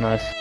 Nice.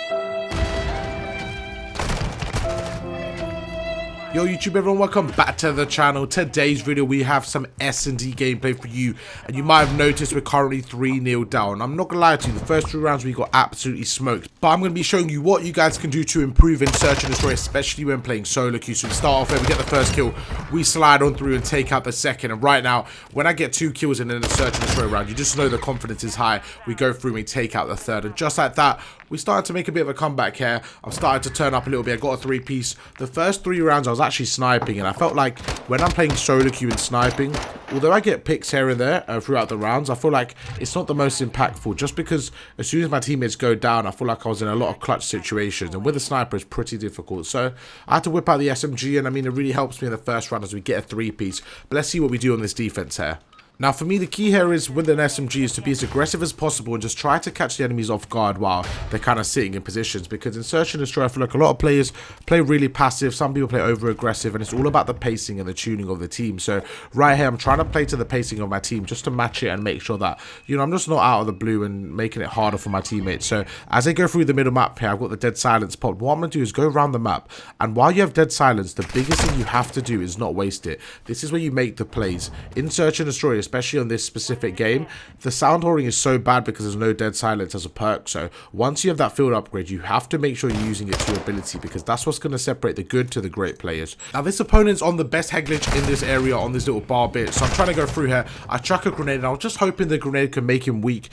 Yo YouTube everyone, welcome back to the channel. Today's video we have some S&D gameplay for you, and you might have noticed we're currently 3-0 down. I'm not gonna lie to you, the first 2 rounds we got absolutely smoked, but I'm gonna be showing you what you guys can do to improve in search and destroy, especially when playing solo queue. So we start off there, we get the first kill, we slide on through and take out the second, and right now when I get 2 kills in a search and destroy round, you just know the confidence is high. We go through and we take out the third, and just like that we started to make a bit of a comeback here. I've started to turn up a little bit. I got a 3-piece. The first 3 rounds I was actually sniping, and I felt like when I'm playing solo queue and sniping, although I get picks here and there throughout the rounds, I feel like it's not the most impactful, just because as soon as my teammates go down, I feel like I was in a lot of clutch situations, and with a sniper it's pretty difficult. So I had to whip out the SMG, and I mean it really helps me in the first round as we get a 3-piece. But let's see what we do on this defense here. Now for me, the key here is with an SMG is to be as aggressive as possible and just try to catch the enemies off guard while they're kind of sitting in positions, because in search and destroy I feel like a lot of players play really passive, some people play over aggressive, and it's all about the pacing and the tuning of the team. So right here I'm trying to play to the pacing of my team just to match it and make sure that, you know, I'm just not out of the blue and making it harder for my teammates. So as I go through the middle map here, I've got the dead silence popped. What I'm going to do is go around the map, and while you have dead silence, the biggest thing you have to do is not waste it. This is where you make the plays. In search and destroy, especially on this specific game, the sound hoarding is so bad because there's no dead silence as a perk. So once you have that field upgrade, you have to make sure you're using it to your ability, because that's what's going to separate the good to the great players. Now this opponent's on the best head glitch in this area on this little bar bit, so I'm trying to go through here. I chuck a grenade, and I was just hoping the grenade can make him weak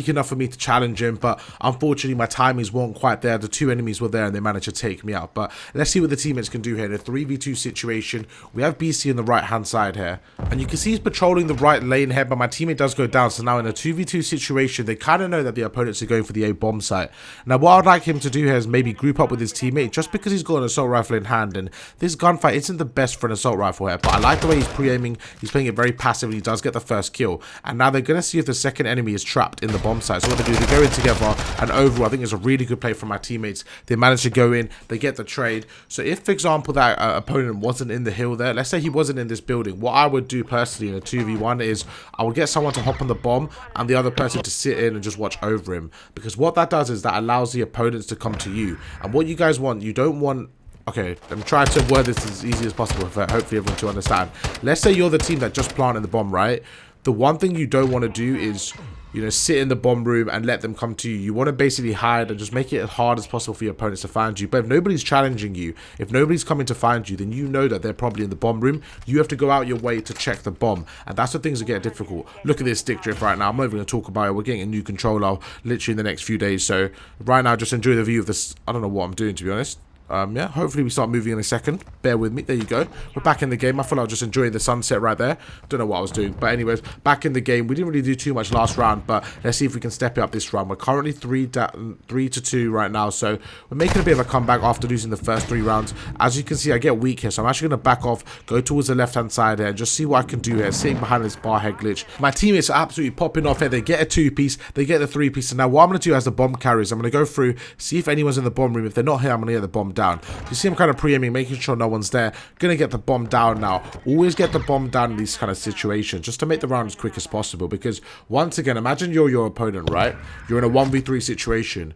enough for me to challenge him, but unfortunately my timings weren't quite there. The 2 enemies were there and they managed to take me out. But let's see what the teammates can do here in a 3v2 situation. We have BC on the right hand side here, and you can see he's patrolling the right lane here, but my teammate does go down. So now in a 2v2 situation, they kind of know that the opponents are going for the A bomb site. Now what I'd like him to do here is maybe group up with his teammate, just because he's got an assault rifle in hand, and this gunfight isn't the best for an assault rifle here, but I like the way he's pre-aiming. He's playing it very passively. He does get the first kill, and now they're going to see if the second enemy is trapped in the bomb site. So what they do, they go in together, and overall I think it's a really good play from my teammates. They manage to go in, they get the trade. So if for example that opponent wasn't in the hill there, let's say he wasn't in this building, what I would do personally in a 2v1 is I would get someone to hop on the bomb and the other person to sit in and just watch over him, because what that does is that allows the opponents to come to you. And what you guys want, you don't want, okay, I'm trying to word this as easy as possible for hopefully everyone to understand. Let's say you're the team that just planted the bomb, right? The one thing you don't want to do is, you know, sit in the bomb room and let them come to you. You want to basically hide and just make it as hard as possible for your opponents to find you. But if nobody's challenging you, if nobody's coming to find you, then you know that they're probably in the bomb room. You have to go out your way to check the bomb, and that's where things that get difficult. Look at this stick drift right now. I'm not even going to talk about it. We're getting a new controller literally in the next few days. So right now, just enjoy the view of this. I don't know what I'm doing, to be honest. Yeah, hopefully we start moving in a second. Bear with me. There you go. We're back in the game. I feel like I was just enjoying the sunset right there. Don't know what I was doing. But anyways, back in the game. We didn't really do too much last round, but let's see if we can step it up this round. We're currently 3-2 right now, so we're making a bit of a comeback after losing the first 3 rounds. As you can see, I get weak here, so I'm actually going to back off, go towards the left-hand side here, and just see what I can do here, sitting behind this bar head glitch. My teammates are absolutely popping off here. They get a 2-piece, they get the 3-piece, and now what I'm going to do as the bomb carries, I'm going to go through, see if anyone's in the bomb room. If they're not here, I'm going to get the bomb down. You see I'm kind of pre-aiming, making sure no one's there. Gonna get the bomb down now. Always get the bomb down in these kind of situations, just to make the round as quick as possible, because once again, imagine you're your opponent, right? You're in a 1v3 situation,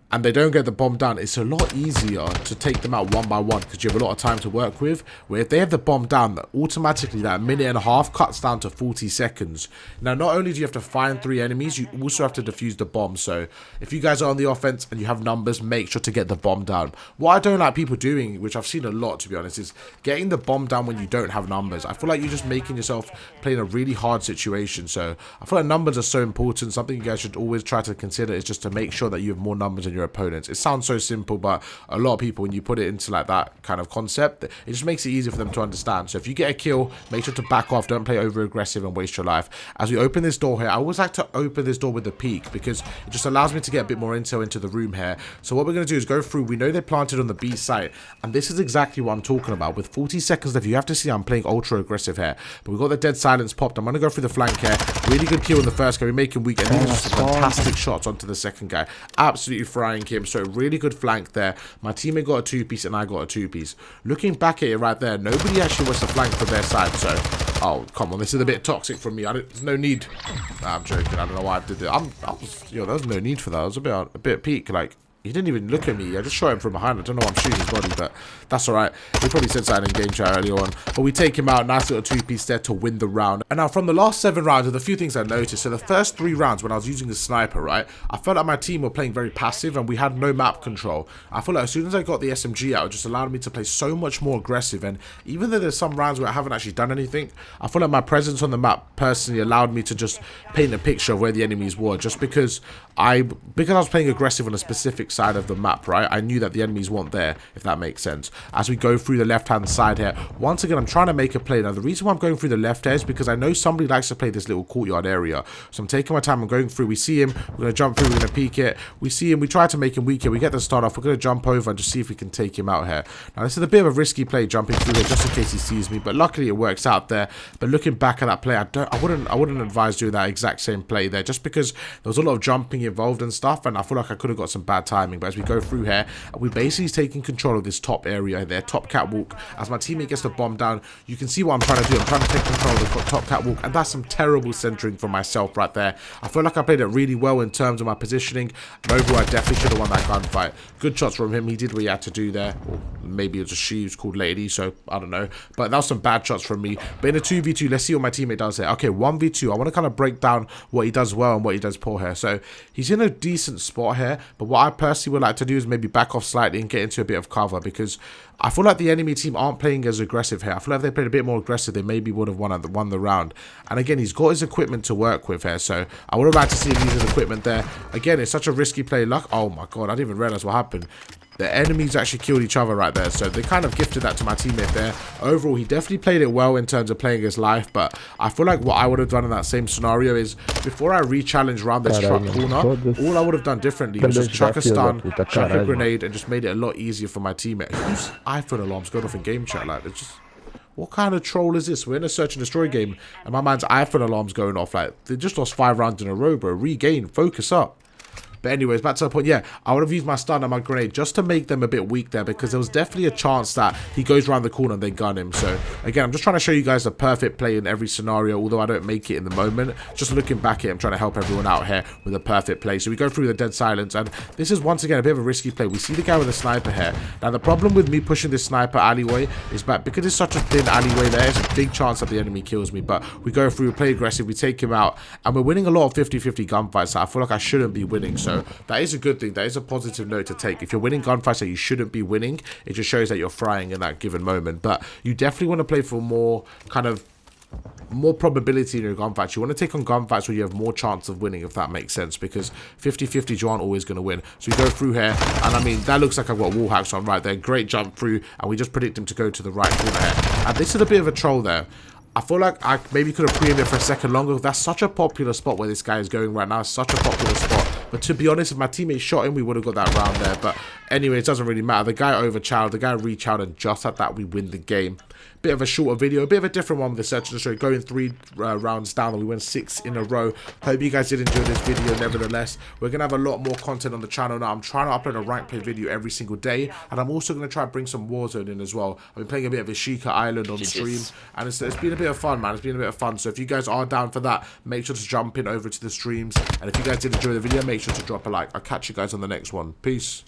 and they don't get the bomb down. It's a lot easier to take them out one by one, because you have a lot of time to work with. Where if they have the bomb down, automatically that 1.5 minutes cuts down to 40 seconds. Now, not only do you have to find 3 enemies, you also have to defuse the bomb. So if you guys are on the offense and you have numbers, make sure to get the bomb down. What I don't like people doing, which I've seen a lot to be honest, is getting the bomb down when you don't have numbers. I feel like you're just making yourself play in a really hard situation. So I feel like numbers are so important. Something you guys should always try to consider is just to make sure that you have more numbers in your opponents. It sounds so simple, but a lot of people, when you put it into like that kind of concept, it just makes it easier for them to understand. So if you get a kill, make sure to back off. Don't play over aggressive and waste your life. As we open this door here, I always like to open this door with the peek, because it just allows me to get a bit more intel into the room here. So what we're going to do is go through. We know they're planted on the B site, and this is exactly what I'm talking about. With 40 seconds left, you have to see I'm playing ultra aggressive here, but we've got the dead silence popped. I'm going to go through the flank here. Really good kill in the first guy. We make him weak, and these are just fantastic shots onto the second guy. Absolutely frying him. So really good flank there. My teammate got a 2-piece and I got a 2-piece. Looking back at it right there, nobody actually wants to flank from their side. So, oh, come on. This is a bit toxic from me. There's no need. Nah, I'm joking. I don't know why I did it. There was no need for that. I was a bit peak. Like, He didn't even look at me. I just shot him from behind. I don't know why I'm shooting his body, but that's alright. He probably said something in game chat earlier on. But we take him out. Nice little two-piece there to win the round. And now from the last 7 rounds, there's a few things I noticed. So the first 3 rounds when I was using the sniper, right, I felt like my team were playing very passive and we had no map control. I feel like as soon as I got the SMG out, it just allowed me to play so much more aggressive. And even though there's some rounds where I haven't actually done anything, I feel like my presence on the map personally allowed me to just paint a picture of where the enemies were. Just because I was playing aggressive on a specific side of the map, right, I knew that the enemies weren't there, if that makes sense. As we go through the left-hand side here, once again, I'm trying to make a play. Now, the reason why I'm going through the left here is because I know somebody likes to play this little courtyard area. So I'm taking my time, I'm going through. We see him, we're going to jump through, we're going to peek it. We see him, we try to make him weak here. We get the start off, we're going to jump over and just see if we can take him out here. Now, this is a bit of a risky play, jumping through here, just in case he sees me, but luckily it works out there. But looking back at that play, I wouldn't advise doing that exact same play there, just because there was a lot of jumping involved and stuff, and I feel like I could have got some bad timing. But as we go through here, we're basically taking control of this top area there, top catwalk. As my teammate gets the bomb down, you can see what I'm trying to do. I'm trying to take control of the top catwalk, and that's some terrible centering from myself right there. I feel like I played it really well in terms of my positioning, and overall I definitely should have won that gunfight. Good shots from him. He did what he had to do there. Or maybe it was a she who's called Lady, so I don't know. But that was some bad shots from me. But in a 2v2, let's see what my teammate does here. Okay, 1v2. I want to kind of break down what he does well and what he does poor here. So he's in a decent spot here, but what I personally would like to do is maybe back off slightly and get into a bit of cover, because I feel like the enemy team aren't playing as aggressive here. I feel like if they played a bit more aggressive, they maybe would have won the round. And again, he's got his equipment to work with here, so I would have liked to see him use his equipment there. Again, it's such a risky play. Luck. Oh my god, I didn't even realize what happened. The enemies actually killed each other right there, so they kind of gifted that to my teammate there. Overall, he definitely played it well in terms of playing his life, but I feel like what I would have done in that same scenario is, before I re-challenge around this truck corner, all I would have done differently was just chuck a stun, chuck a grenade, and just made it a lot easier for my teammate. Whose iPhone alarm's going off in game chat? Like, it's just... What kind of troll is this? We're in a search and destroy game, and my man's iPhone alarm's going off. Like, they just lost 5 rounds in a row, bro. Regain, focus up. But anyways, back to the point, yeah, I would have used my stun and my grenade just to make them a bit weak there, because there was definitely a chance that he goes around the corner and they gun him. So, again, I'm just trying to show you guys the perfect play in every scenario, although I don't make it in the moment. Just looking back at it, I'm trying to help everyone out here with a perfect play. So we go through the dead silence, and this is, once again, a bit of a risky play. We see the guy with the sniper here. Now, the problem with me pushing this sniper alleyway is that because it's such a thin alleyway there, it's a big chance that the enemy kills me. But we go through, we play aggressive, we take him out, and we're winning a lot of 50-50 gunfights. So I feel like I shouldn't be winning, so that is a good thing. That is a positive note to take. If you're winning gunfights that you shouldn't be winning, it just shows that you're frying in that given moment. But you definitely want to play for more probability in your gunfights. You want to take on gunfights where you have more chance of winning, if that makes sense, because 50-50 you aren't always going to win. So we go through here, and I mean, that looks like I've got wall hacks on right there. Great jump through, and we just predict him to go to the right corner here. And this is a bit of a troll there. I feel like I maybe could have pre-aimed it for a second longer. That's such a popular spot where this guy is going right now. It's such a popular spot. But to be honest, if my teammate shot him, we would have got that round there. But anyway, it doesn't really matter. The guy overchowed, the guy re-chowed, and just at that, we win the game. Bit of a shorter video, a bit of a different one with the search and destroy, going 3 rounds down, and we win 6 in a row. Hope you guys did enjoy this video. Nevertheless, we're gonna have a lot more content on the channel now. I'm trying to upload a rank play video every single day, and I'm also gonna try to bring some Warzone in as well. I've been playing a bit of Ishika Island on stream, and it's been a bit of fun, man. It's been a bit of fun. So if you guys are down for that, make sure to jump in over to the streams, and if you guys did enjoy the video, make sure to drop a like. I'll catch you guys on the next one. Peace.